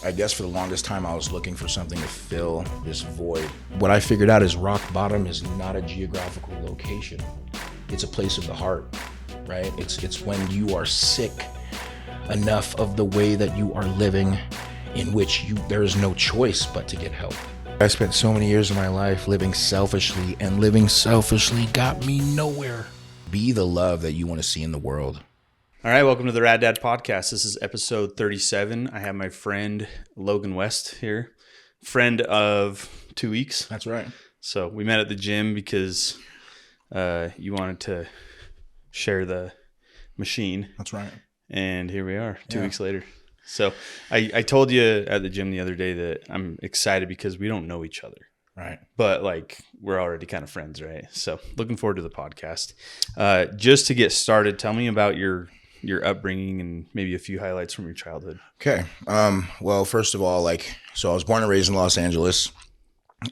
I guess for the longest time, I was looking for something to fill this void. What I figured out is rock bottom is not a geographical location. It's a place of the heart, right? It's when you are sick enough of the way that you are living, in which there is no choice but to get help. I spent so many years of my life living selfishly, and living selfishly got me nowhere. Be the love that you want to see in the world. All right, welcome to the Rad Dad Podcast. This is episode 37. I have my friend Logan West here, friend of 2 weeks. That's right. So we met at the gym because you wanted to share the machine. That's right. And here we are, 2 weeks later. So I told you at the gym the other day that I'm excited because we don't know each other. Right. But like we're already kind of friends, right? So looking forward to the podcast. Just to get started, tell me about your upbringing and maybe a few highlights from your childhood. Okay. Well, first of all, so I was born and raised in Los Angeles,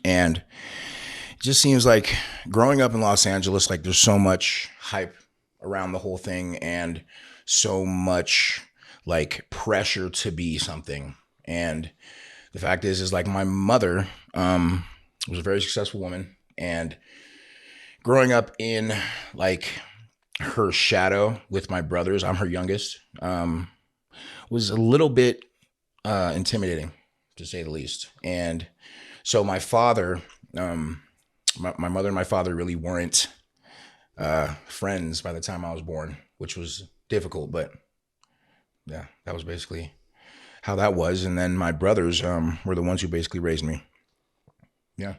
and it just seems like growing up in Los Angeles, like there's so much hype around the whole thing and so much like pressure to be something. And the fact is like my mother was a very successful woman, and growing up in like her shadow with my brothers, I'm her youngest, was a little bit intimidating, to say the least. And so my father, my mother and my father really weren't friends by the time I was born, which was difficult, but yeah, that was basically how that was. And then my brothers were the ones who basically raised me. Yeah.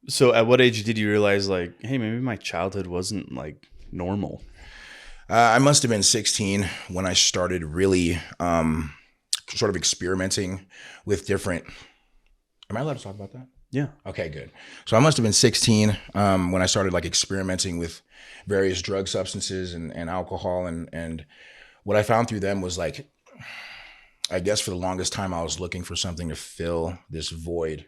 So at what age did you realize like, hey, maybe my childhood wasn't like normal? I must have been 16 when I started really sort of experimenting with different. Am I allowed to talk about that? Yeah. Okay, good. So I must have been 16 when I started like experimenting with various drug substances and alcohol. And what I found through them was like, I guess for the longest time, I was looking for something to fill this void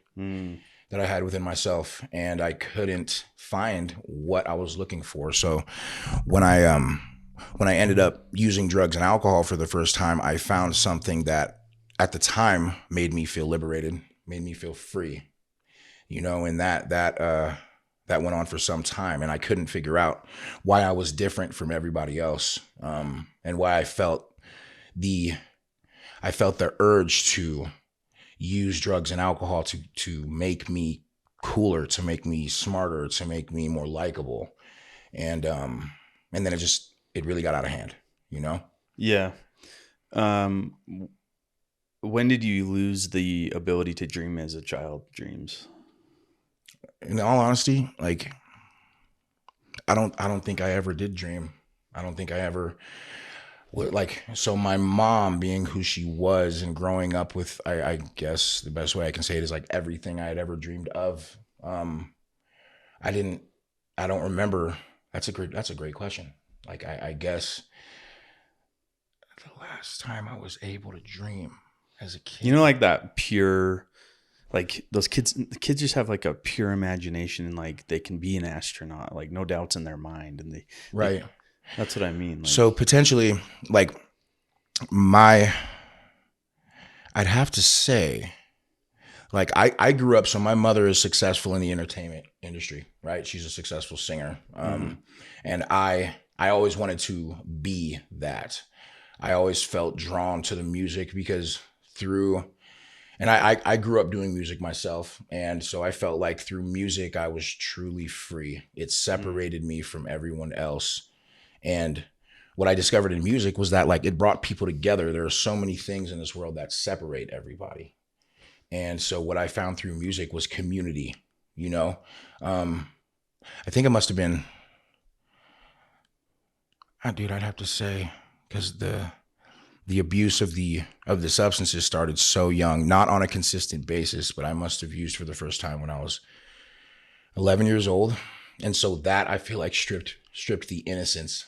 that I had within myself, and I couldn't find what I was looking for. So when I ended up using drugs and alcohol for the first time, I found something that at the time made me feel liberated, made me feel free, and that went on for some time, and I couldn't figure out why I was different from everybody else, and why I felt the urge to use drugs and alcohol to make me cooler, to make me smarter, to make me more likable. And then it really got out of hand, Yeah. When did you lose the ability to dream as a child dreams? In all honesty, like I don't think I ever did dream. I don't think I ever so my mom being who she was and growing up with, I guess the best way I can say it is like everything I had ever dreamed of. I don't remember. That's a great question. Like, I guess the last time I was able to dream as a kid. Like that pure, like those kids, the kids just have like a pure imagination, and like they can be an astronaut, like no doubts in their mind. And right. That's what I mean. Like, so potentially like I'd have to say, like I grew up, so my mother is successful in the entertainment industry, right? She's a successful singer. And I always wanted to be that. I always felt drawn to the music because I grew up doing music myself. And so I felt like through music, I was truly free. It separated me from everyone else. And what I discovered in music was that like it brought people together. There are so many things in this world that separate everybody. And so what I found through music was community, I think it must have been, I'd have to say, because the abuse of the substances started so young, not on a consistent basis, but I must have used for the first time when I was 11 years old. And so that I feel like stripped the innocence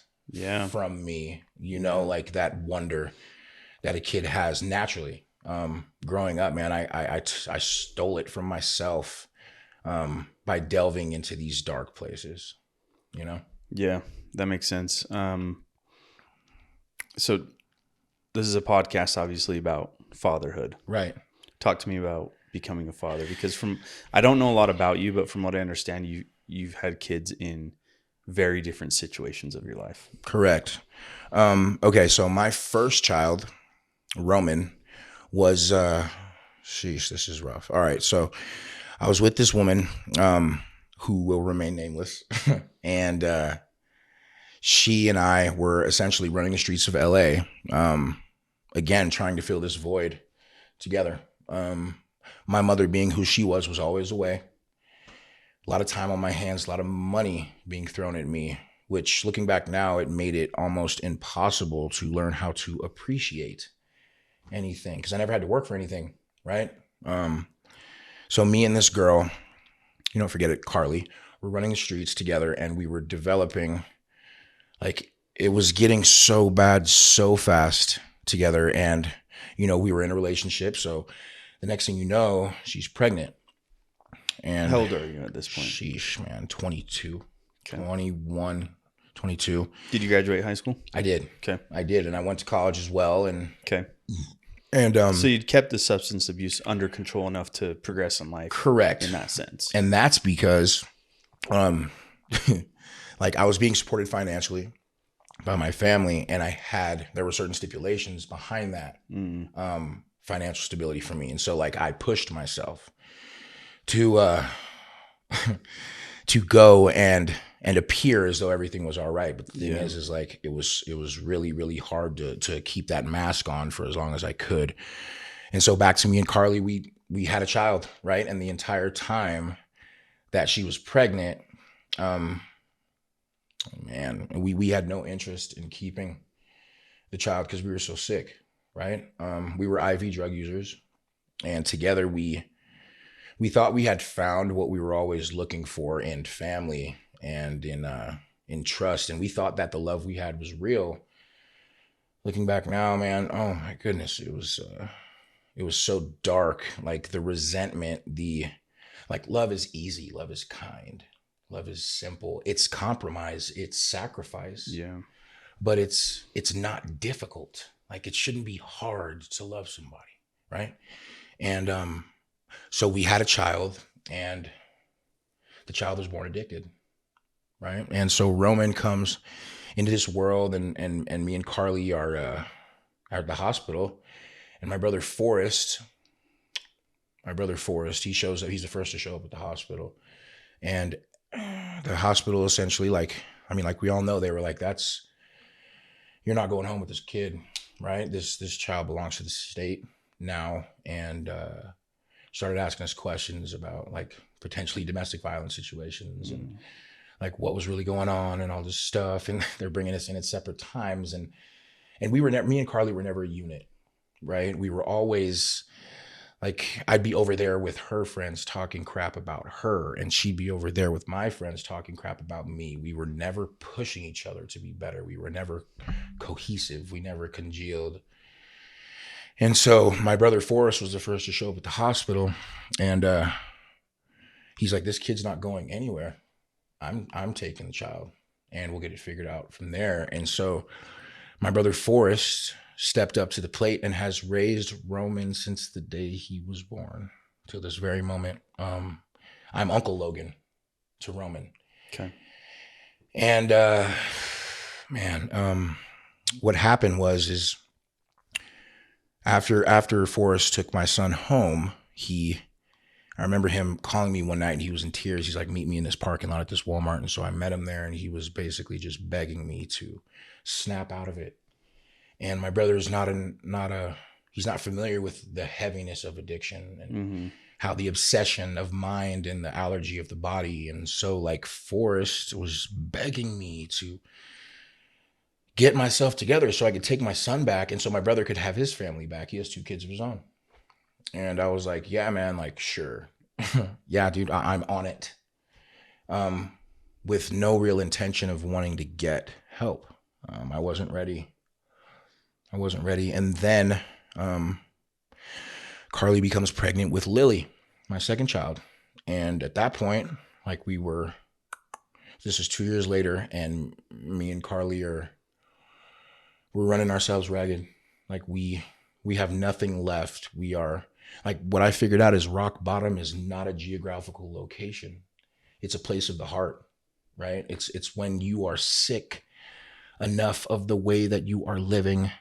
from me, like that wonder that a kid has naturally. Growing up, man, I stole it from myself by delving into these dark places, Yeah, that makes sense. So this is a podcast obviously about fatherhood. Right. Talk to me about becoming a father, because I don't know a lot about you, but from what I understand, you've had kids in very different situations of your life. Correct. Okay, so my first child, Roman, was sheesh, this is rough. All right, so I was with this woman who will remain nameless, and she and I were essentially running the streets of LA, again trying to fill this void together. My mother, being who she was always away. A lot of time on my hands, a lot of money being thrown at me, which looking back now, it made it almost impossible to learn how to appreciate anything because I never had to work for anything, right? So me and this girl, you don't forget it, Carly, we're running the streets together and we were developing, like it was getting so bad so fast together. And, we were in a relationship. So the next thing you know, she's pregnant. And how old are you at this point? Sheesh, man, 22, Okay. 21, 22. Did you graduate high school? I did. Okay. I did. And I went to college as well. And so you'd kept the substance abuse under control enough to progress in life. Correct. In that sense. And that's because, like I was being supported financially by my family, and there were certain stipulations behind that, financial stability for me. And so like I pushed myself to to go and appear as though everything was all right. But the thing is like it was really, really hard to keep that mask on for as long as I could. And so back to me and Carly, we had a child, right? And the entire time that she was pregnant, we had no interest in keeping the child because we were so sick, right? We were IV drug users, and together we thought we had found what we were always looking for in family and in trust. And we thought that the love we had was real. Looking back now, man, oh my goodness, it was so dark. Like the resentment, love is easy, love is kind, love is simple. It's compromise, it's sacrifice. Yeah. But it's not difficult. Like it shouldn't be hard to love somebody, right? And so we had a child, and the child was born addicted, right? And so Roman comes into this world, and me and Carly are at the hospital, and my brother Forrest, he shows up. He's the first to show up at the hospital, and the hospital essentially, like we all know, they were like, you're not going home with this kid, right? This child belongs to the state now, and started asking us questions about like potentially domestic violence situations and like what was really going on and all this stuff. And they're bringing us in at separate times. And me and Carly were never a unit, right? We were always like, I'd be over there with her friends talking crap about her, and she'd be over there with my friends talking crap about me. We were never pushing each other to be better. We were never cohesive. We never congealed. And so my brother Forrest was the first to show up at the hospital, and he's like, this kid's not going anywhere. I'm taking the child, and we'll get it figured out from there. And so my brother Forrest stepped up to the plate and has raised Roman since the day he was born till this very moment. I'm Uncle Logan to Roman. Okay. And what happened is after Forrest took my son home, I remember him calling me one night, and he was in tears. He's like, meet me in this parking lot at this Walmart. And so I met him there, and he was basically just begging me to snap out of it. And my brother is he's not familiar with the heaviness of addiction and how the obsession of mind and the allergy of the body. And so like Forrest was begging me to get myself together so I could take my son back, and so my brother could have his family back. He has 2 kids of his own. And I was like, yeah, man, like, sure. Yeah, dude, I'm on it. With no real intention of wanting to get help. I wasn't ready. And then Carly becomes pregnant with Lily, my second child. And at that point, like this is 2 years later, and me and Carly we're running ourselves ragged. Like we have nothing left. We are Like what I figured out is rock bottom is not a geographical location. It's a place of the heart, right? It's when you are sick enough of the way that you are living,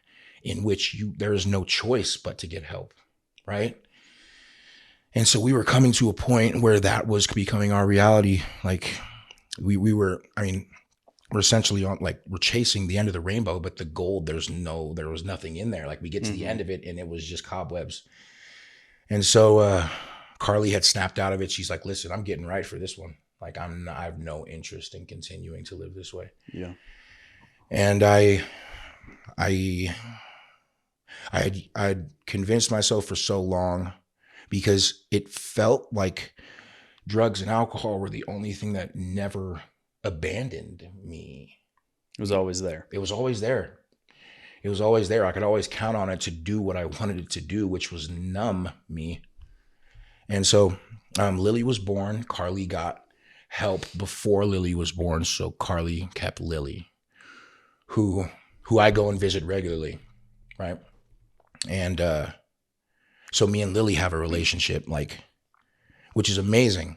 in which there is no choice but to get help, right? And so we were coming to a point where that was becoming our reality. Like we were, I mean, we're essentially on, like, we're chasing the end of the rainbow, but the gold, there was nothing in there. Like we get to the end of it and it was just cobwebs. And so Carly had snapped out of it. She's like, listen, I'm getting right for this one. Like I have no interest in continuing to live this way. Yeah. And I'd convinced myself for so long, because it felt like drugs and alcohol were the only thing that never abandoned me. It was always there. It was always there. It was always there. I could always count on it to do what I wanted it to do, which was numb me. And so Lily was born. Carly got help before Lily was born. So Carly kept Lily, who I go and visit regularly, right? And so me and Lily have a relationship, like, which is amazing.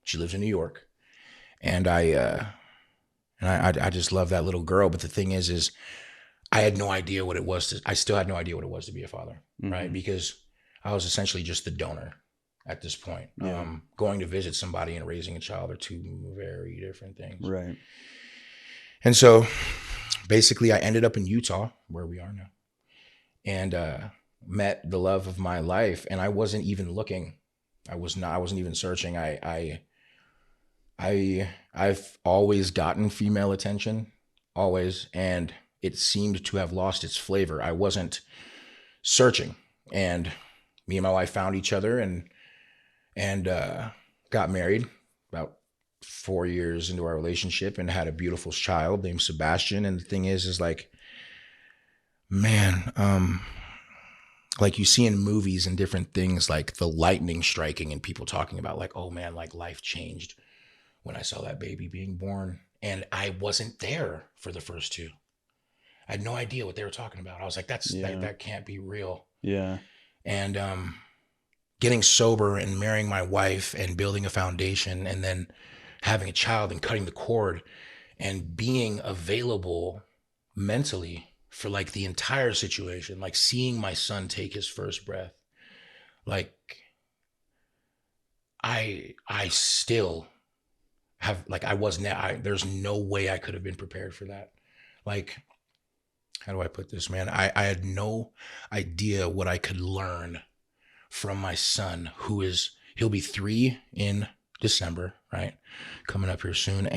She lives in New York, and I just love that little girl. But the thing is I had no idea what it was I still had no idea what it was to be a father, right? Because I was essentially just the donor at this point. Yeah. Going to visit somebody and raising a child are two very different things. Right. And so basically I ended up in Utah, where we are now, and met the love of my life. And I wasn't even looking. I wasn't even searching. I've always gotten female attention, always, and it seemed to have lost its flavor. I wasn't searching, and me and my wife found each other and got married about 4 years into our relationship, and had a beautiful child named Sebastian. And the thing is like, man, like you see in movies and different things, like the lightning striking and people talking about like, oh man, like life changed when I saw that baby being born. And I wasn't there for the first two. I had no idea what they were talking about. I was like, that can't be real. Yeah. And getting sober and marrying my wife and building a foundation, and then having a child and cutting the cord and being available mentally for like the entire situation, like seeing my son take his first breath. Like I still have, like, there's no way I could have been prepared for that. Like, how do I put this, man? I had no idea what I could learn from my son, he'll be 3 in December, right? Coming up here soon.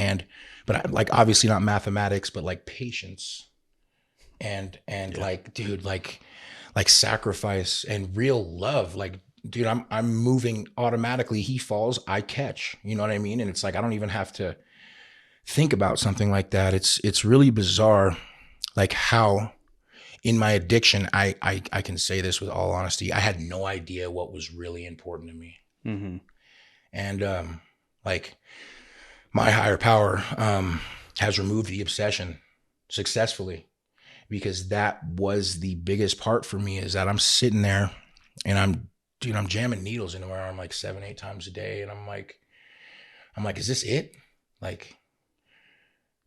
But like, obviously not mathematics, but like patience and like, dude, like sacrifice and real love. Like, dude, I'm moving automatically. He falls, I catch, you know what I mean? And it's like, I don't even have to think about something like that. It's really bizarre. Like how in my addiction, I can say this with all honesty, I had no idea what was really important to me. Mm-hmm. And like my higher power has removed the obsession successfully, because that was the biggest part for me, is that I'm sitting there and I'm jamming needles into my arm like 7-8 times a day. And I'm like, is this it? Like,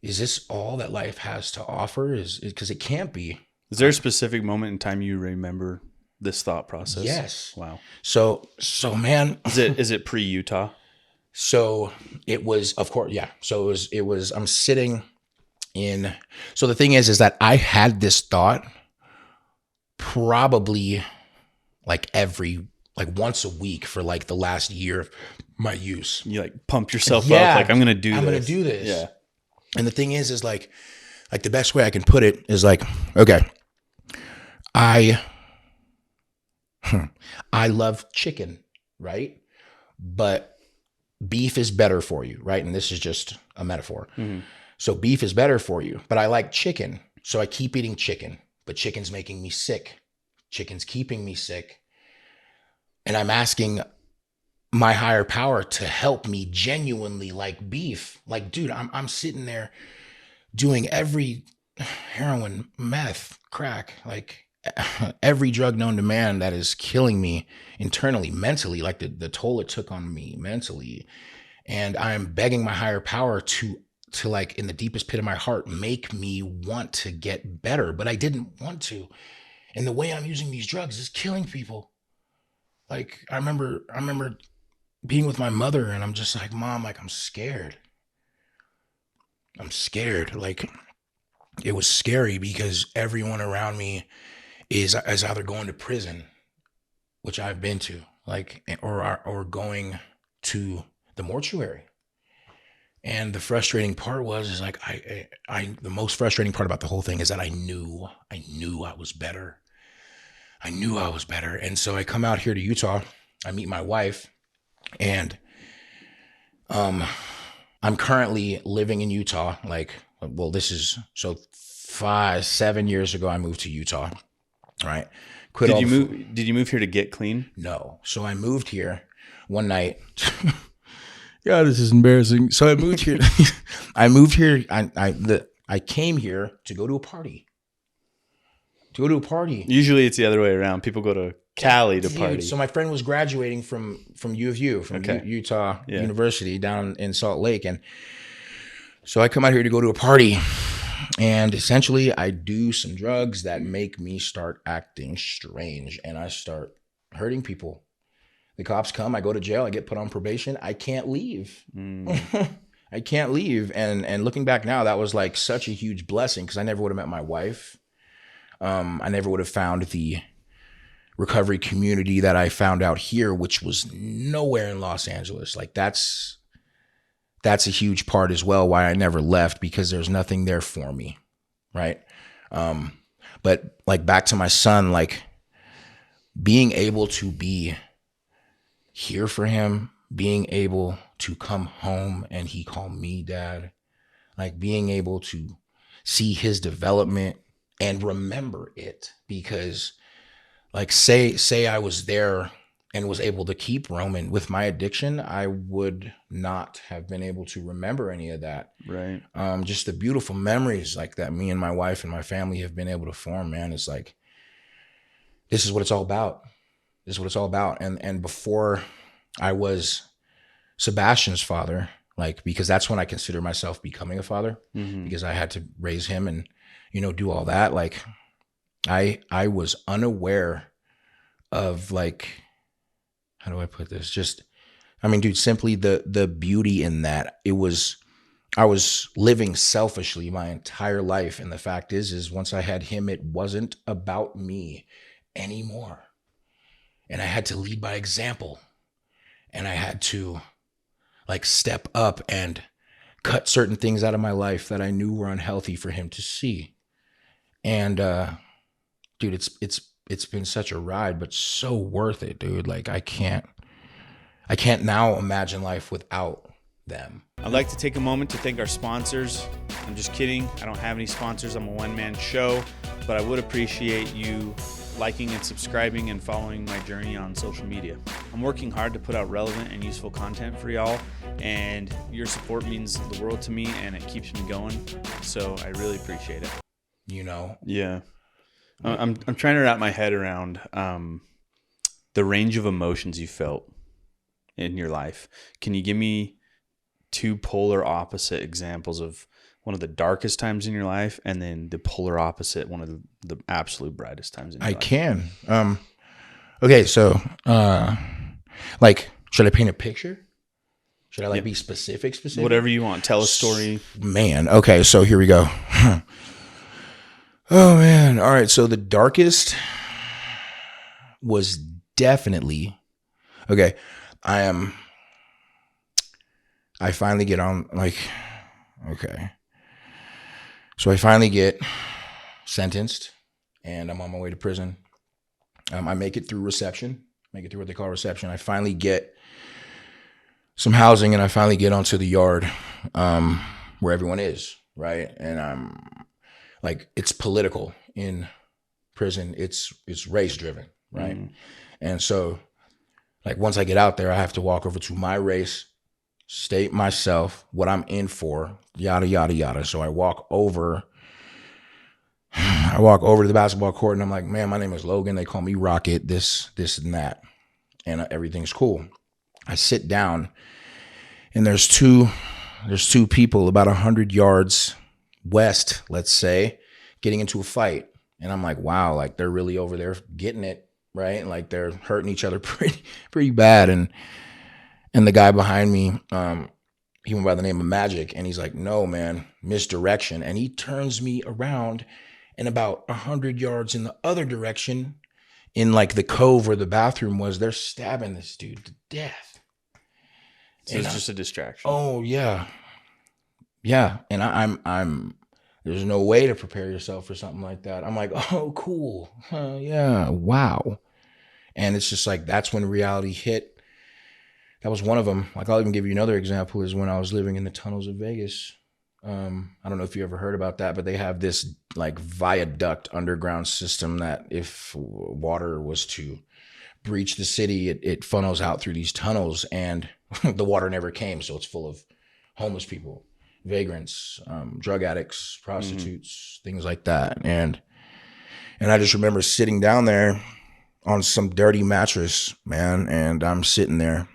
is this all that life has to offer? Because it can't be. Is there a specific moment in time you remember this thought process? Yes. Wow. So man, Is it pre-Utah? So it was, of course, yeah. So it was, I'm sitting in, so the thing is that I had this thought probably like once a week for like the last year of my use. You like pump yourself up, like I'm going to do this. Yeah. And the thing is like the best way I can put it is like, okay, I love chicken, right? But beef is better for you, right? And this is just a metaphor. Mm-hmm. So beef is better for you, but I like chicken. So I keep eating chicken, but chicken's making me sick. Chicken's keeping me sick. And I'm asking my higher power to help me genuinely like beef. Like, dude, I'm sitting there doing every heroin, meth, crack, like every drug known to man that is killing me internally, mentally, like the toll it took on me mentally. And I'm begging my higher power to like in the deepest pit of my heart, make me want to get better. But I didn't want to. And the way I'm using these drugs is killing people. Like I remember being with my mother and I'm just like, Mom, like I'm scared. I'm scared. Like it was scary because everyone around me is either going to prison, which I've been to, like, or going to the mortuary. And the frustrating part is like, the most frustrating part about the whole thing is that I knew I was better. I knew I was better. And so I come out here to Utah, I meet my wife, and, I'm currently living in Utah. Like, well, this is so 7 years ago, I moved to Utah, right? Did you move here to get clean? No. So I moved here one night. Yeah, this is embarrassing. So I moved here. I came here to go to a party. Usually it's the other way around. People go to Cali to party. So my friend was graduating from U of U, from Utah University down in Salt Lake. And so I come out here to go to a party. And essentially I do some drugs that make me start acting strange. And I start hurting people. The cops come, I go to jail, I get put on probation. I can't leave. I can't leave. And looking back now, that was like such a huge blessing because I never would have met my wife. I never would have found the recovery community that I found out here, which was nowhere in Los Angeles. Like that's a huge part as well why I never left, because there's nothing there for me. Right. But like back to my son, like being able to be here for him, being able to come home and he called me dad, like being able to see his development and remember it, because like say I was there and was able to keep roaming with my addiction, I would not have been able to remember any of that. Right. Just the beautiful memories like that me and my wife and my family have been able to form, man. It's like, this is what it's all about. This is what it's all about. And before I was Sebastian's father, like, because that's when I consider myself becoming a father, because I had to raise him and, do all that. Like I was unaware of like, how do I put this? Just, I mean, dude, simply the beauty in that. I was living selfishly my entire life. And the fact is once I had him, it wasn't about me anymore. And I had to lead by example. And I had to like step up and cut certain things out of my life that I knew were unhealthy for him to see. And dude, it's been such a ride, but so worth it, dude. Like I can't now imagine life without them. I'd like to take a moment to thank our sponsors. I'm just kidding. I don't have any sponsors. I'm a one-man show, but I would appreciate you liking and subscribing and following my journey on social media. I'm working hard to put out relevant and useful content for y'all, and your support means the world to me and it keeps me going. So I really appreciate it. Yeah. I'm trying to wrap my head around the range of emotions you felt in your life. Can you give me two polar opposite examples of one of the darkest times in your life and then the polar opposite, one of the absolute brightest times in your life? I can. Okay, so like, should I paint a picture? Should I be specific? Whatever you want. Tell a story. Man, okay, so here we go. Oh man. All right, so the darkest was definitely, okay, I finally get on, like, okay. So I finally get sentenced and I'm on my way to prison. I make it through reception, make it through what they call reception. I finally get some housing and I finally get onto the yard where everyone is, right? And like, it's political in prison. It's race driven, right? And so like, once I get out there, I have to walk over to my race, state myself, what I'm in for, yada, yada, yada. So I walk over I walk over to the basketball court and I'm like, man, my name is Logan. They call me Rocket, this, and that. And everything's cool. I sit down and there's two people about 100 yards west, let's say, getting into a fight. And I'm like, wow, like they're really over there getting it, right? Like they're hurting each other pretty bad. And the guy behind me, he went by the name of Magic, and he's like, no, man, misdirection. And he turns me around, and about 100 yards in the other direction, in like the cove where the bathroom was, they're stabbing this dude to death. So it's just a distraction. Oh yeah. Yeah. And I'm there's no way to prepare yourself for something like that. I'm like, oh, cool. Yeah. Wow. And it's just like, that's when reality hit. That was one of them. Like, I'll even give you another example is when I was living in the tunnels of Vegas. I don't know if you ever heard about that, but they have this like viaduct underground system that if water was to breach the city, it funnels out through these tunnels, and the water never came. So it's full of homeless people, vagrants, drug addicts, prostitutes, things like that. And I just remember sitting down there on some dirty mattress, man, and I'm sitting there.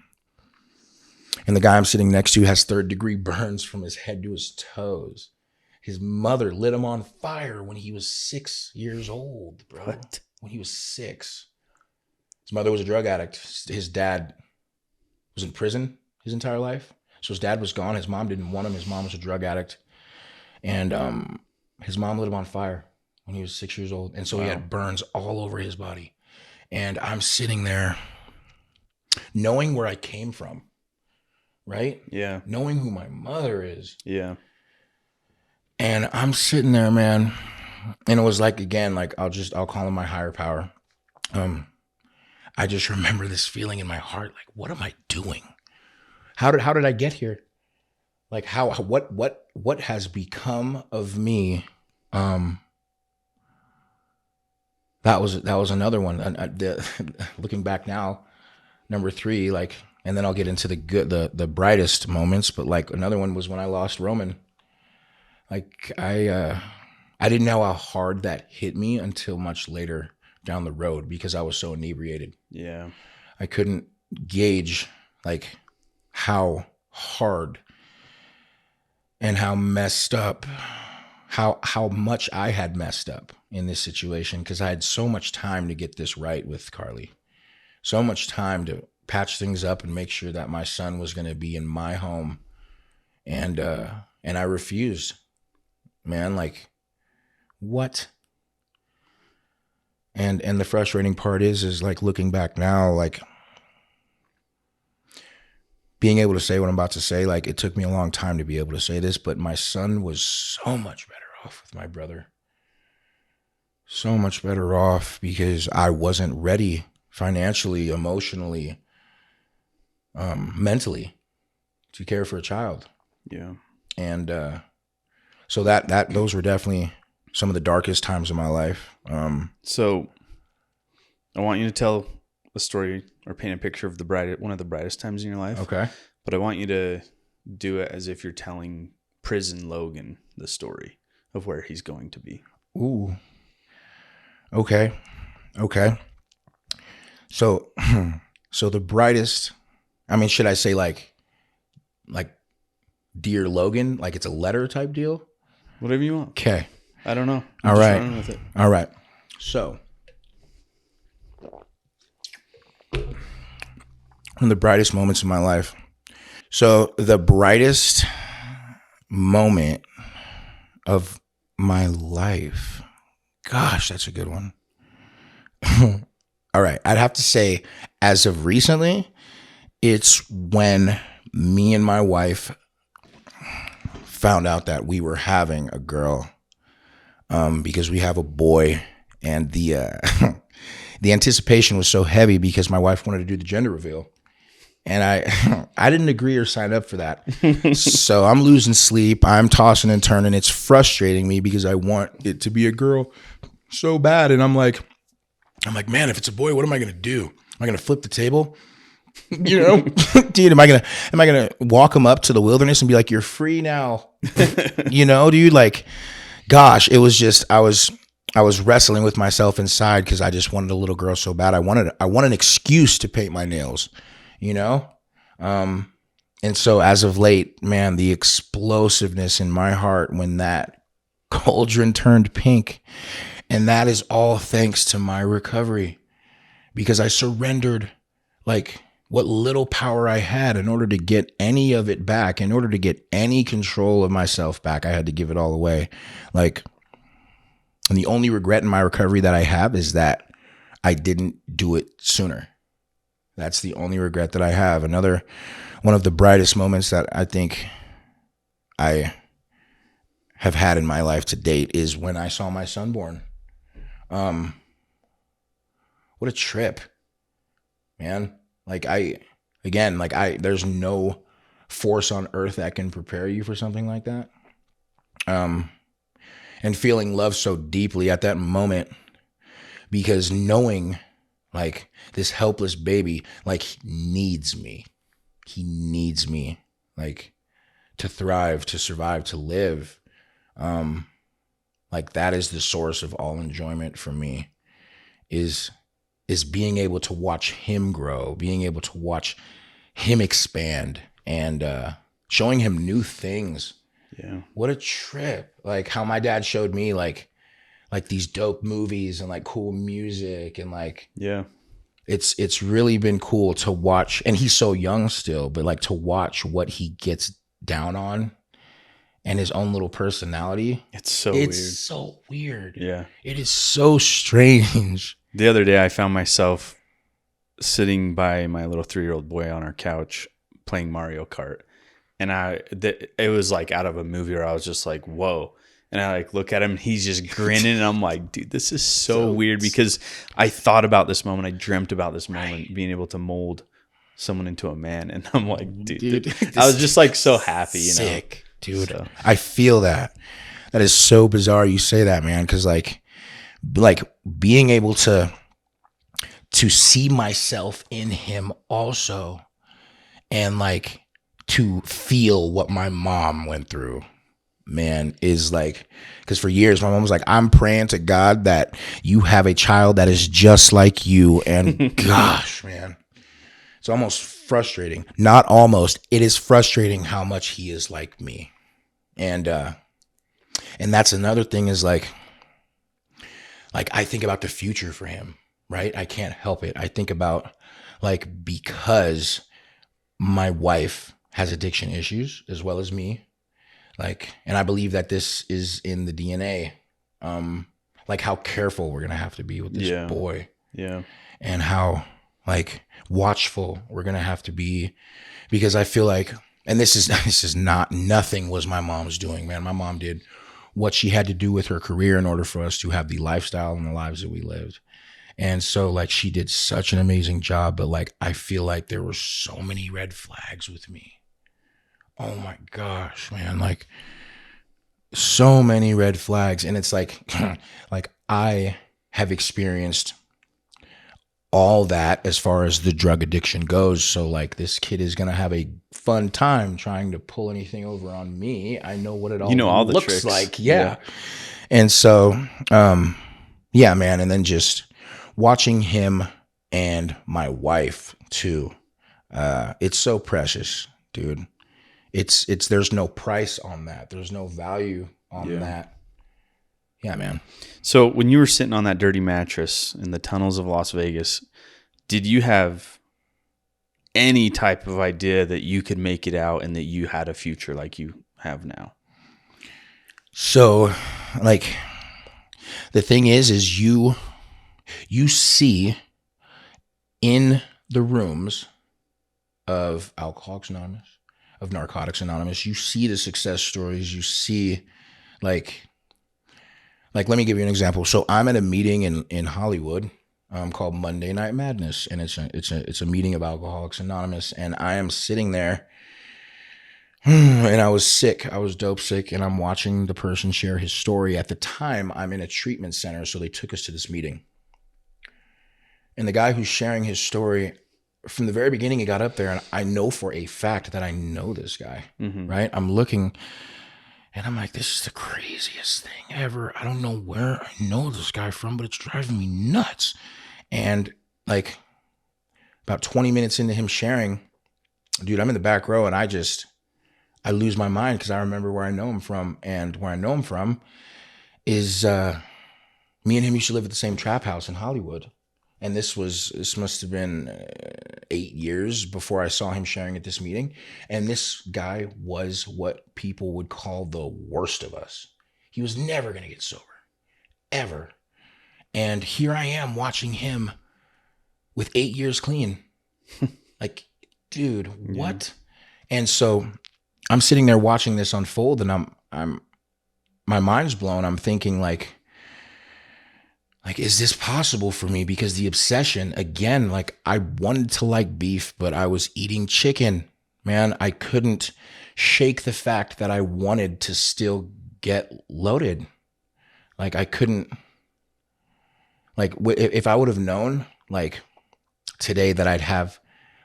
And the guy I'm sitting next to has 3rd-degree burns from his head to his toes. His mother lit him on fire when he was 6 years old, bro. What? When he was 6. His mother was a drug addict. His dad was in prison his entire life. So his dad was gone. His mom didn't want him. His mom was a drug addict. And his mom lit him on fire when he was 6 years old. And so he had burns all over his body. And I'm sitting there knowing where I came from. Right? Yeah. Knowing who my mother is. Yeah. And I'm sitting there, man. And it was like, again, like I'll call him my higher power. I just remember this feeling in my heart, like, what am I doing? How did I get here? Like what has become of me? That was another one. Looking back now, number 3, like, and then I'll get into the brightest moments. But like another one was when I lost Roman. Like I didn't know how hard that hit me until much later down the road because I was so inebriated. Yeah. I couldn't gauge like how hard and how messed up, how much I had messed up in this situation because I had so much time to get this right with Carly. So much time to patch things up and make sure that my son was going to be in my home. And I refused, man, like what? And the frustrating part is like looking back now, like being able to say what I'm about to say, like it took me a long time to be able to say this, but my son was so much better off with my brother. So much better off because I wasn't ready financially, emotionally, mentally to care for a child. Yeah. And so that those were definitely some of the darkest times of my life. So I want you to tell a story or paint a picture of one of the brightest times in your life. Okay. But I want you to do it as if you're telling prison Logan the story of where he's going to be. Ooh. Okay. So the brightest, I mean, should I say like Dear Logan, like it's a letter type deal? Whatever you want. Okay. I don't know. All just right. running with it. All right. So one of the brightest moments of my life. So the brightest moment of my life. Gosh, that's a good one. All right. I'd have to say, as of recently, it's when me and my wife found out that we were having a girl, because we have a boy, and the anticipation was so heavy because my wife wanted to do the gender reveal. And I didn't agree or sign up for that. So I'm losing sleep. I'm tossing and turning. It's frustrating me because I want it to be a girl so bad. And I'm like, man, if it's a boy, what am I going to do? Am I going to flip the table? You know, dude, am I going to walk him up to the wilderness and be like, you're free now? You know, dude, like, gosh, it was just, I was I was wrestling with myself inside because I just wanted a little girl so bad. I wanted an excuse to paint my nails, you know? And so as of late, man, the explosiveness in my heart when that cauldron turned pink, and that is all thanks to my recovery, because I surrendered like what little power I had in order to get any of it back, in order to get any control of myself back. I had to give it all away. Like, and the only regret in my recovery that I have is that I didn't do it sooner. That's the only regret that I have. Another one of the brightest moments that I think I have had in my life to date is when I saw my son born. What a trip, man. There's no force on earth that can prepare you for something like that. And feeling love so deeply at that moment, because knowing like this helpless baby, like he needs me like to thrive, to survive, to live. Like that is the source of all enjoyment for me, is being able to watch him grow, being able to watch him expand, and showing him new things. Yeah. What a trip. Like how my dad showed me like these dope movies and like cool music, and like, yeah, it's really been cool to watch. And he's so young still, but like to watch what he gets down on and his own little personality. It's so weird. So weird. Yeah. It is so strange. The other day I found myself sitting by my little 3-year-old boy on our couch playing Mario Kart. And it was like out of a movie where I was just like, whoa. And I like look at him and he's just grinning. And I'm like, dude, this is so weird, because I thought about this moment. I dreamt about this moment, being able to mold someone into a man. And I'm like, dude I was just like so happy, you know? Sick, dude. So. I feel that. That is so bizarre you say that, man. Because like being able to see myself in him also, and like to feel what my mom went through, man, is like, because for years my mom was like, I'm praying to God that you have a child that is just like you. And gosh, man, it's almost frustrating. Not almost, it is frustrating how much he is like me. And that's another thing, is like I think about the future for him, right? I can't help it. I think about like, because my wife has addiction issues as well as me, like, and I believe that this is in the DNA, like how careful we're going to have to be with this boy. Yeah. And how like watchful we're going to have to be, because I feel like, and this is not, nothing was my mom's doing, man. My mom did what she had to do with her career in order for us to have the lifestyle and the lives that we lived. And so like she did such an amazing job, but like I feel like there were so many red flags with me. Oh my gosh, man, like so many red flags. And it's like like I have experienced all that as far as the drug addiction goes. So like this kid is going to have a fun time trying to pull anything over on me. I know what it all the looks tricks. like. Yeah. And so, yeah, man. And then just watching him and my wife too. It's so precious, dude. It's there's no price on that. There's no value on that. Yeah, man. So when you were sitting on that dirty mattress in the tunnels of Las Vegas, did you have any type of idea that you could make it out and that you had a future like you have now? So, like, the thing is you see in the rooms of Alcoholics Anonymous, of Narcotics Anonymous, you see the success stories, you see like let me give you an example. So I'm at a meeting in Hollywood called Monday Night Madness, and it's a meeting of Alcoholics Anonymous, and I am sitting there and I was sick. I was dope sick, and I'm watching the person share his story. At the time, I'm in a treatment center, so they took us to this meeting. And the guy who's sharing his story, from the very beginning, he got up there, and I know for a fact that I know this guy, right? I'm looking, And I'm like, this is the craziest thing ever. I don't know where I know this guy from, but it's driving me nuts. And like about 20 minutes into him sharing, dude, I'm in the back row and I lose my mind because I remember where I know him from. And where I know him from is me and him used to live at the same trap house in Hollywood. And this must have been 8 years before I saw him sharing at this meeting. And this guy was what people would call the worst of us. He was never going to get sober, ever. And here I am watching him with 8 years clean. Like, dude, what? Yeah. And so I'm sitting there watching this unfold, and my mind's blown. I'm thinking like, is this possible for me? Because the obsession, again, like I wanted to like beef, but I was eating chicken, man. I couldn't shake the fact that I wanted to still get loaded. Like I couldn't, like if I would have known like today that I'd have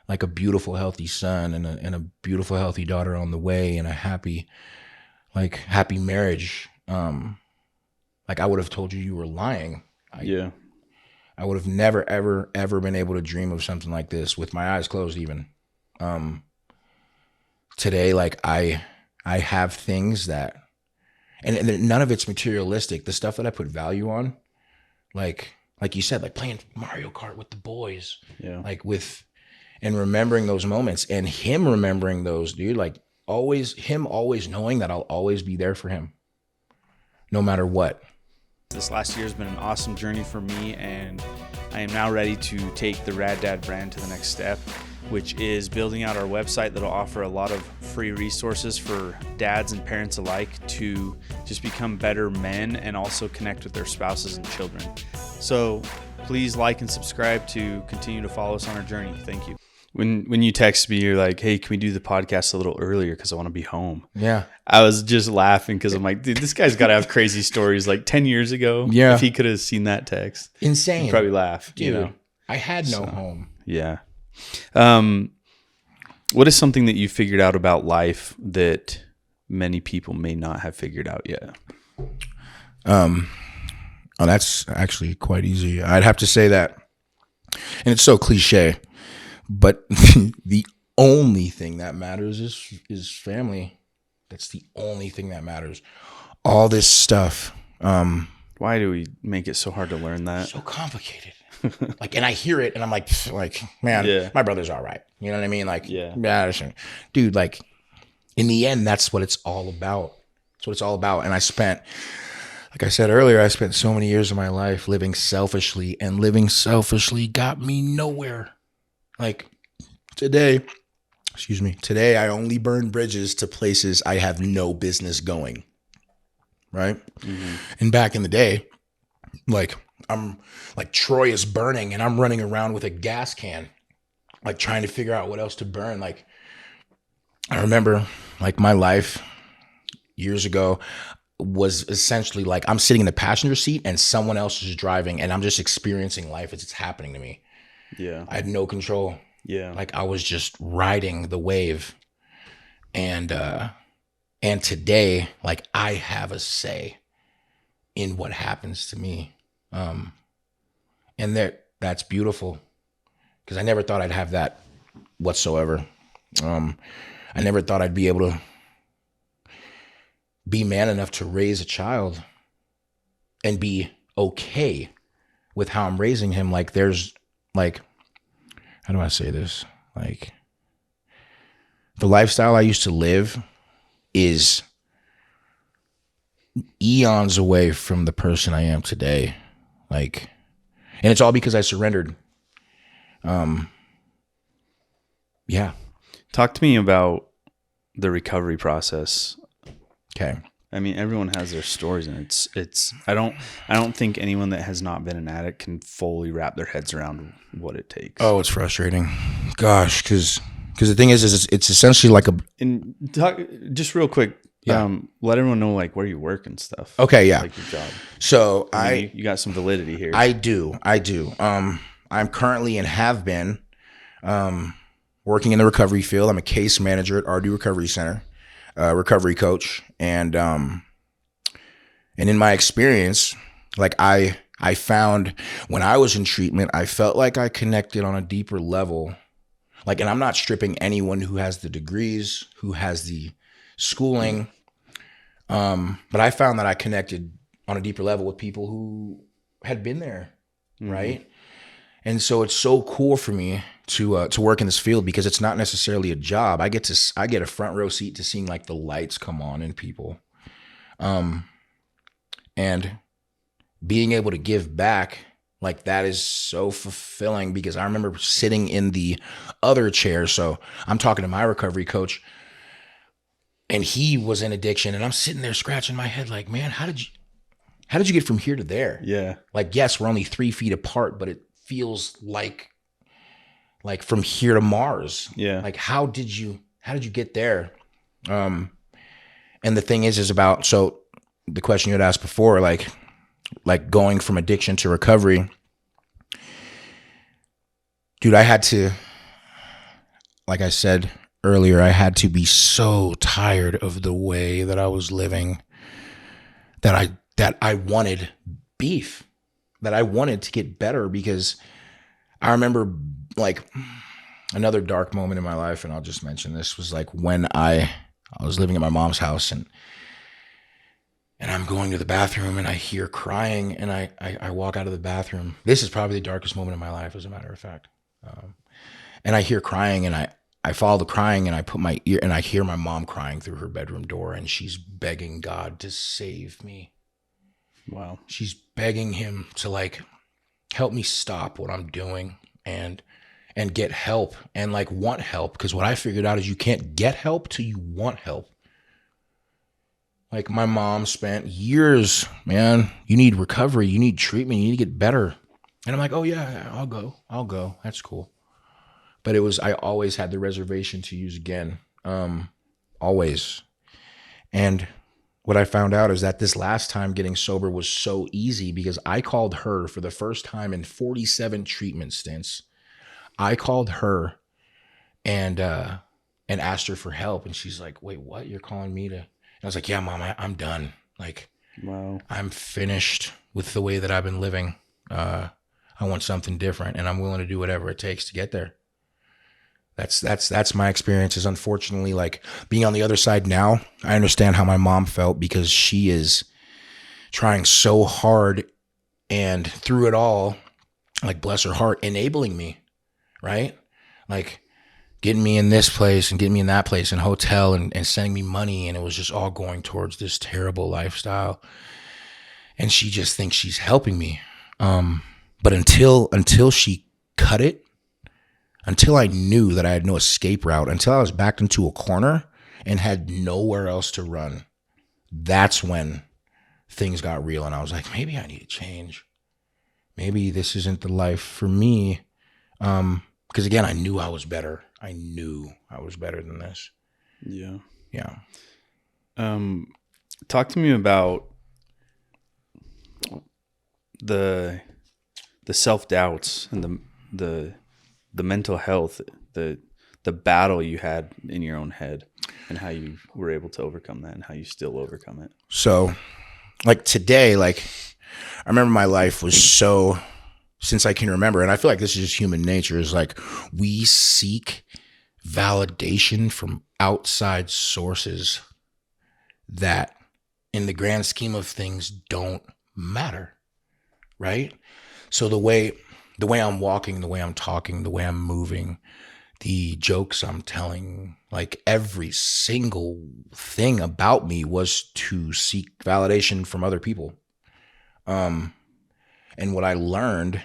like a beautiful, healthy son and a beautiful, healthy daughter on the way and a happy marriage. Like I would have told you were lying. I would have never, ever, ever been able to dream of something like this with my eyes closed even. Today, like I have things that, and none of it's materialistic. The stuff that I put value on, like you said, like playing Mario Kart with the boys, and remembering those moments and him remembering those, dude, like always knowing that I'll always be there for him no matter what. This last year has been an awesome journey for me, and I am now ready to take the Rad Dad brand to the next step, which is building out our website that'll offer a lot of free resources for dads and parents alike to just become better men and also connect with their spouses and children. So please like and subscribe to continue to follow us on our journey. Thank you. When you text me, you're like, hey, can we do the podcast a little earlier because I want to be home? Yeah. I was just laughing because I'm like, dude, this guy's got to have crazy stories. Like 10 years ago, if he could have seen that text. Insane. He'd probably laugh. Dude, you know? I had no home. Yeah. What is something that you figured out about life that many people may not have figured out yet? Oh, that's actually quite easy. I'd have to say that, and it's so cliche, but the only thing that matters is family. That's the only thing that matters. All this stuff. Why do we make it so hard to learn that? So complicated. Like, and I hear it and I'm like, man, my brother's all right. You know what I mean? Like, dude, like in the end, that's what it's all about. That's what it's all about. And like I said earlier, I spent so many years of my life living selfishly, and living selfishly got me nowhere. Like today, I only burn bridges to places I have no business going. Right. Mm-hmm. And back in the day, like I'm like Troy is burning and I'm running around with a gas can, like trying to figure out what else to burn. Like I remember like my life years ago was essentially like I'm sitting in the passenger seat and someone else is driving and I'm just experiencing life as it's happening to me. Yeah. I had no control. Yeah. Like I was just riding the wave. And today, like I have a say in what happens to me. And that's beautiful because I never thought I'd have that whatsoever. I never thought I'd be able to be man enough to raise a child and be okay with how I'm raising him. Like there's like, how do I say this? Like the lifestyle I used to live is eons away from the person I am today. Like, and it's all because I surrendered. Yeah. Talk to me about the recovery process. Okay. I mean, everyone has their stories, and it's. I don't think anyone that has not been an addict can fully wrap their heads around what it takes. Oh, it's frustrating. Gosh, because the thing is it's essentially like a. And talk just real quick. Yeah. Let everyone know like where you work and stuff. Okay. Yeah. Like your job. So you got some validity here. I do. I'm currently and have been, working in the recovery field. I'm a case manager at RD Recovery Center. recovery coach, and in my experience, like I found when I was in treatment, I felt like I connected on a deeper level. Like, and I'm not stripping anyone who has the degrees, who has the schooling, but I found that I connected on a deeper level with people who had been there, right? And so it's so cool for me to work in this field because it's not necessarily a job. I get a front row seat to seeing like the lights come on in people, and being able to give back, like that is so fulfilling because I remember sitting in the other chair. So I'm talking to my recovery coach, and he was in addiction, and I'm sitting there scratching my head like, man, how did you get from here to there? Yeah. Like, yes, we're only 3 feet apart, but it feels like from here to Mars. Yeah. Like, how did you get there? And the thing is about, so the question you had asked before, like going from addiction to recovery, dude, I had to, like I said earlier, I had to be so tired of the way that I was living that I wanted beef, that I wanted to get better, because I remember like another dark moment in my life, and I'll just mention this, was like when I was living at my mom's house, and I'm going to the bathroom and I hear crying, and I walk out of the bathroom. This is probably the darkest moment of my life, as a matter of fact. And I hear crying, and I follow the crying, and I put my ear, and I hear my mom crying through her bedroom door, and she's begging God to save me. Wow. She's begging him to like help me stop what I'm doing and get help and like want help. Because what I figured out is you can't get help till you want help. Like my mom spent years, man, you need recovery, you need treatment, you need to get better. And I'm like, oh yeah, I'll go. That's cool. But I always had the reservation to use again. Always. And what I found out is that this last time getting sober was so easy because I called her for the first time in 47 treatment stints. I called her and asked her for help. And she's like, wait, what? You're calling me to? And I was like, yeah, Mom, I'm done. Like, wow, I'm finished with the way that I've been living. I want something different, and I'm willing to do whatever it takes to get there. That's my experience. Is unfortunately, like, being on the other side now, I understand how my mom felt because she is trying so hard, and through it all, like, bless her heart, enabling me, right? Like getting me in this place and getting me in that place and hotel and sending me money. And it was just all going towards this terrible lifestyle. And she just thinks she's helping me. But until she cut it, until I knew that I had no escape route, until I was backed into a corner and had nowhere else to run, that's when things got real. And I was like, maybe I need to change. Maybe this isn't the life for me. Because again, I knew I was better. I knew I was better than this. Yeah. Yeah. Talk to me about the self-doubts and the mental health, the battle you had in your own head, and how you were able to overcome that and how you still overcome it. So like today, like I remember my life was so, since I can remember, and I feel like this is just human nature, is like we seek validation from outside sources that in the grand scheme of things don't matter, right? So the way I'm walking, the way I'm talking, the way I'm moving, the jokes I'm telling, like every single thing about me was to seek validation from other people. And what I learned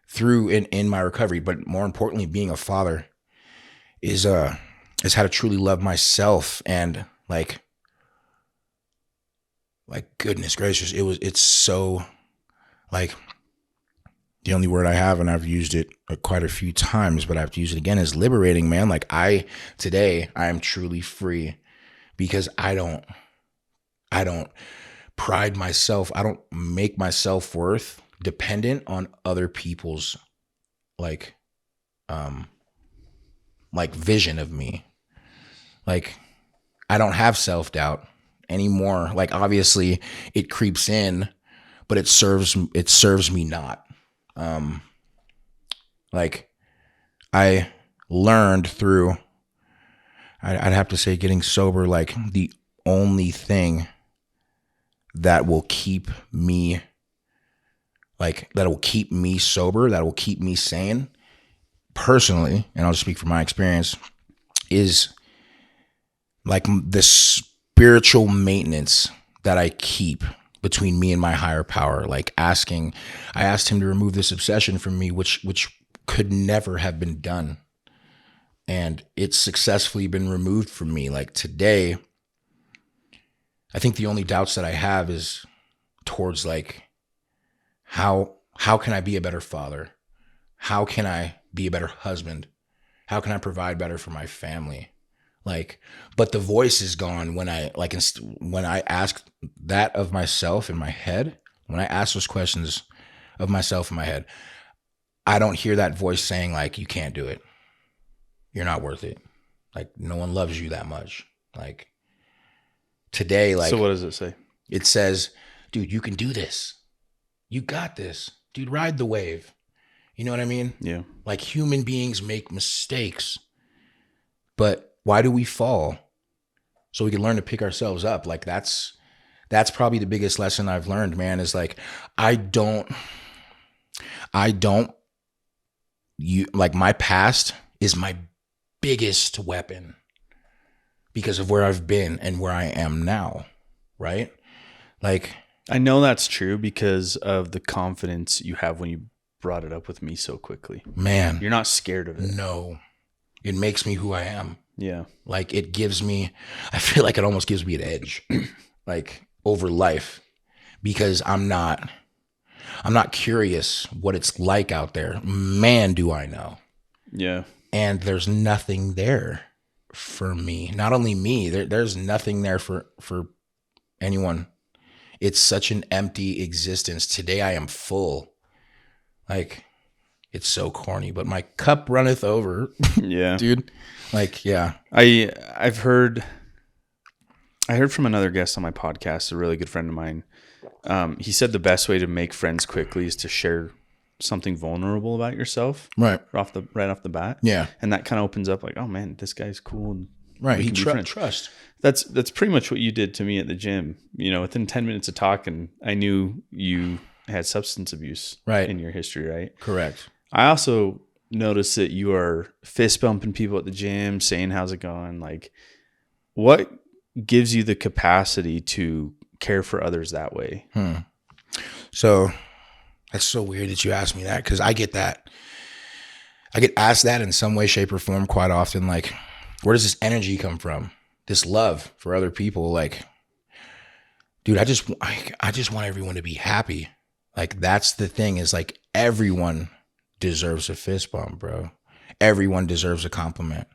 through in my recovery, but more importantly, being a father, is how to truly love myself. And like goodness gracious, it's so, like, the only word I have, and I've used it quite a few times, but I have to use it again, is liberating, man. Like today I am truly free because I don't pride myself. I don't make my self-worth dependent on other people's like vision of me. Like I don't have self-doubt anymore. Like, obviously it creeps in, but it serves me not. Like, I learned through, I'd have to say, getting sober, like, the only thing that will keep me, like, that will keep me sober, that will keep me sane personally, and I'll just speak from my experience, is like the spiritual maintenance that I keep between me and my higher power. Like, I asked him to remove this obsession from me, which could never have been done. And it's successfully been removed from me. Like, today, I think the only doubts that I have is towards, like, how can I be a better father? How can I be a better husband? How can I provide better for my family? Like, but the voice is gone when I ask that of myself in my head. When I ask those questions of myself in my head, I don't hear that voice saying, like, you can't do it. You're not worth it. Like, no one loves you that much. Like, today, like, so what does it say? It says, dude, you can do this. You got this. Dude, ride the wave. You know what I mean? Yeah. Like, human beings make mistakes, but why do we fall? So we can learn to pick ourselves up. Like, that's probably the biggest lesson I've learned, man, is like, my past is my biggest weapon because of where I've been and where I am now. Right? Like, I know that's true because of the confidence you have when you brought it up with me so quickly. Man, you're not scared of it. No, it makes me who I am. Yeah. Like, I feel like it almost gives me an edge, like, over life, because I'm not curious what it's like out there. Man, do I know. Yeah. And there's nothing there for me. Not only me, there's nothing there for anyone. It's such an empty existence. Today I am full. Like, it's so corny, but my cup runneth over. Yeah. Dude. Like, yeah. I heard from another guest on my podcast, a really good friend of mine. He said the best way to make friends quickly is to share something vulnerable about yourself. Right. Right off the bat. Yeah. And that kind of opens up, like, oh man, this guy's cool. And right. He trust. That's pretty much what you did to me at the gym. You know, within 10 minutes of talking, I knew you had substance abuse in your history, right? Correct. I also noticed that you are fist bumping people at the gym, saying, how's it going? Like, what gives you the capacity to care for others that way? So that's so weird that you asked me that, because I get that. I get asked that in some way, shape, or form quite often. Like, where does this energy come from? This love for other people? Like, dude, I just want everyone to be happy. Like, that's the thing, is like, everyone deserves a fist bump, bro. Everyone deserves a compliment.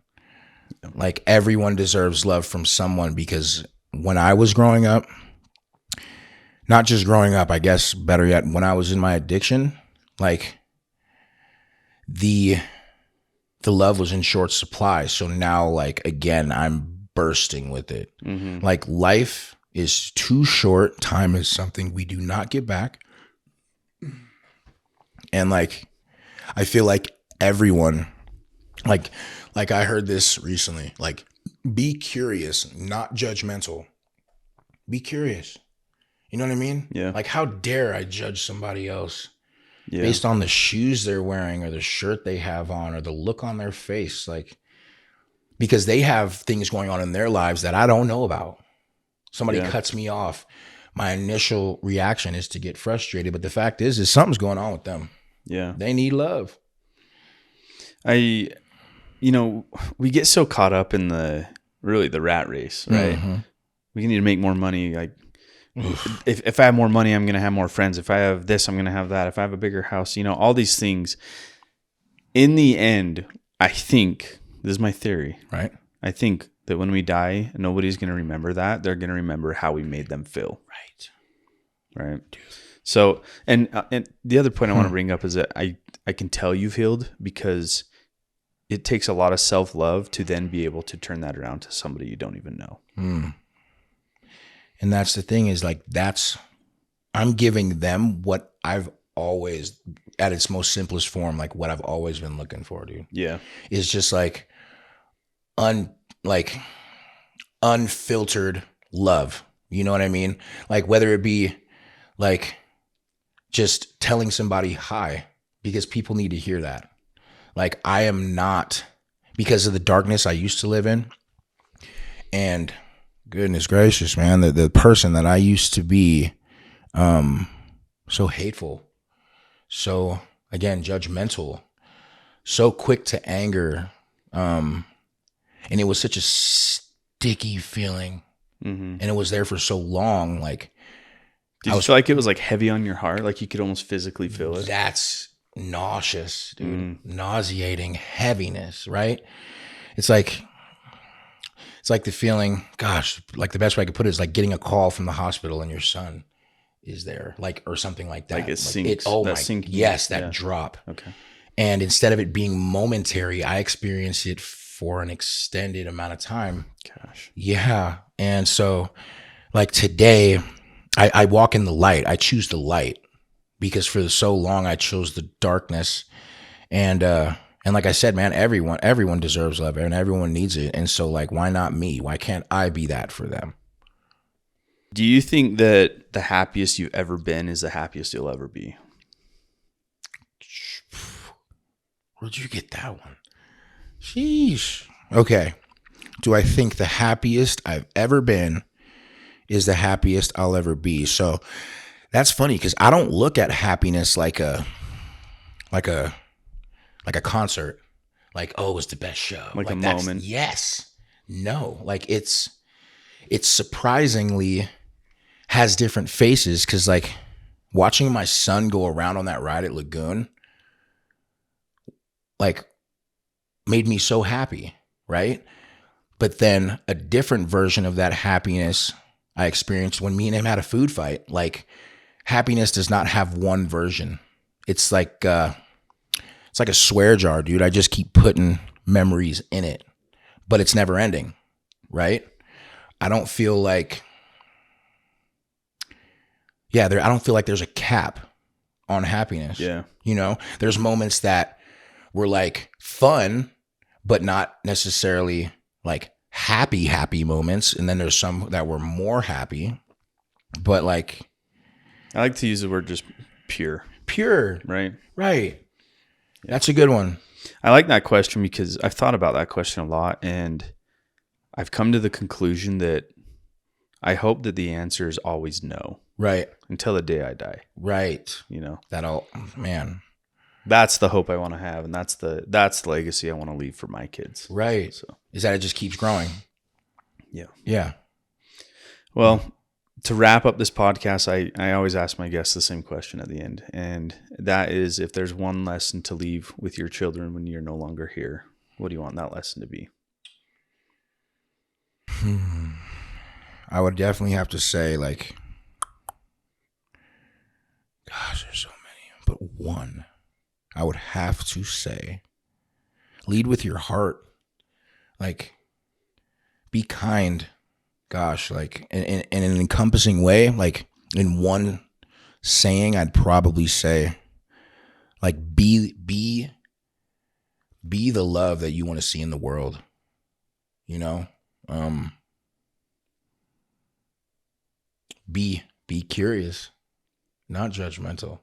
Like, everyone deserves love from someone, because when I was growing up, not just growing up, I guess better yet, when I was in my addiction, like, the love was in short supply. So now, like, again, I'm bursting with it. Mm-hmm. Like, life is too short. Time is something we do not get back. And, like, I feel like everyone, like I heard this recently, like, be curious, not judgmental. Be curious. You know what I mean? Yeah. Like, how dare I judge somebody else based on the shoes they're wearing or the shirt they have on or the look on their face? Like, because they have things going on in their lives that I don't know about. Somebody cuts me off. My initial reaction is to get frustrated, but the fact is something's going on with them. Yeah. They need love. We get so caught up in the rat race, right? Mm-hmm. We need to make more money. Like, if I have more money, I'm going to have more friends. If I have this, I'm going to have that. If I have a bigger house, all these things. In the end, I think, this is my theory, right? I think that when we die, nobody's going to remember that. They're going to remember how we made them feel. Right. Dude. So, and the other point I want to bring up is that I can tell you've healed because it takes a lot of self-love to then be able to turn that around to somebody you don't even know. And that's the thing is like, I'm giving them what I've always, at its most simplest form, like what I've always been looking for, dude. Yeah. Is just like, unfiltered love. You know what I mean? Like whether it be like just telling somebody hi, because people need to hear that. Like I am not, because of the darkness I used to live in, and goodness gracious, man, the person that I used to be, so hateful, so again, judgmental, so quick to anger. And it was such a sticky feeling. And it was there for so long. Like, did you feel like it was like heavy on your heart? Like you could almost physically feel it? That's nauseous, dude. Nauseating heaviness, right? It's like the feeling, gosh, like the best way I could put it is like getting a call from the hospital and your son is there, like, or something like that. Like it sinks. That drop. Okay. And instead of it being momentary, I experienced it for an extended amount of time. Gosh. Yeah. And so like today I walk in the light. I choose the light because for so long I chose the darkness. And like I said, man, everyone deserves love and everyone needs it. And so like, why not me? Why can't I be that for them? Do you think that the happiest you've ever been is the happiest you'll ever be? Where'd you get that one? Sheesh. Okay. Do I think the happiest I've ever been is the happiest I'll ever be? So that's funny because I don't look at happiness like a concert. Like, oh, it was the best show. Like a moment. Yes. No. Like it's surprisingly has different faces because like watching my son go around on that ride at Lagoon like made me so happy, right? But then a different version of that happiness I experienced when me and him had a food fight. Like happiness does not have one version. It's like a swear jar, dude. I just keep putting memories in it, but it's never ending, right? I don't feel like, I don't feel like there's a cap on happiness. Yeah. You know, there's moments that were like fun, but not necessarily like happy moments. And then there's some that were more happy, but like, I like to use the word just pure. Right. Yeah. That's a good one. I like that question because I've thought about that question a lot and I've come to the conclusion that I hope that the answer is always no. Right. Until the day I die. Right. You know, man. That's the hope I want to have. And that's the legacy I want to leave for my kids. Right. So is that it just keeps growing. Yeah. Yeah. Well, to wrap up this podcast, I always ask my guests the same question at the end. And that is, if there's one lesson to leave with your children when you're no longer here, what do you want that lesson to be? I would definitely have to say like, gosh, there's so many, but one, I would have to say, lead with your heart. Like, be kind. Gosh, like in an encompassing way, like in one saying, I'd probably say, like, be the love that you want to see in the world. You know, be curious, not judgmental.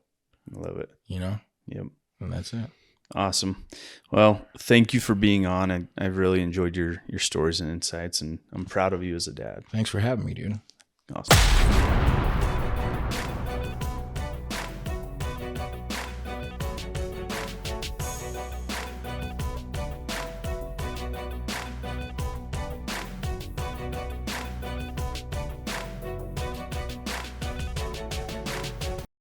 I love it. You know? Yep. And that's it. Awesome. Well, thank you for being on. I've really enjoyed your stories and insights, and I'm proud of you as a dad. Thanks for having me, dude. Awesome.